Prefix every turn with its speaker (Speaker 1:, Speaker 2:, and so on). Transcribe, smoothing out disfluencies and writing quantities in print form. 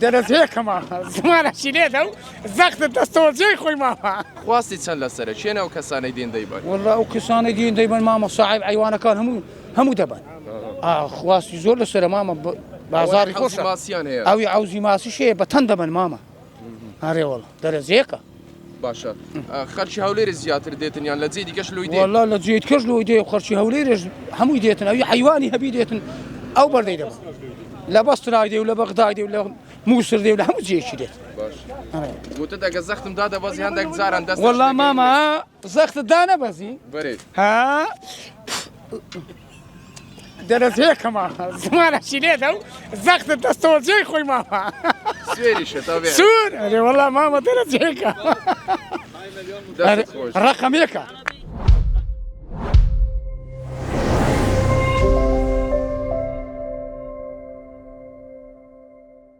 Speaker 1: دەرەز هەیە ماما زمانەشی لێدە و زەختت دەستۆجێی خۆی ماما
Speaker 2: خواستی چەند لەسەرە چێنە ئەو کەسانەی دێن دەیبن
Speaker 1: والله ئەو کەسانەی دین دەیبن مامە ساحیب حیوانەکان هەموو دەبن خواستی زۆر لەسەرە مامە بازاری خۆشە
Speaker 2: ماسییان هەیە
Speaker 1: ئەوی عوزی ماسیش هەیە بەتەن دەبن مامە هەرێوەڵ دەرەزێکە
Speaker 2: باشە خەرچی هەولێری زیاتر دێتن یان لە جێ دیکەش لۆی دێ
Speaker 1: والله لە جێت کەش لۆی دێ خەرچی هەولێرش هەمووی دێتن ئەوی حیوانی هەبی دێتن ئەو بەردەی دەبن لە بەسترای دێ و لە بەغدای دێ و لە مووسر دێ و لە هەموو جێشی دێت
Speaker 2: گوتە دەگە زەختم دادەبەزی هەندێک جاران دەست
Speaker 1: والله ماما زەختت دانەبەزی
Speaker 2: بەرێ
Speaker 1: ها دەرەز هەیە ماما زمانەشی لێدە و زەختت دەستۆجێی خۆی ماما
Speaker 2: سوێریشە تا بێ
Speaker 1: سوور ئەرێ والله ماما دەرەز هەیەکە
Speaker 2: دەست خۆش
Speaker 1: ڕقەمێکە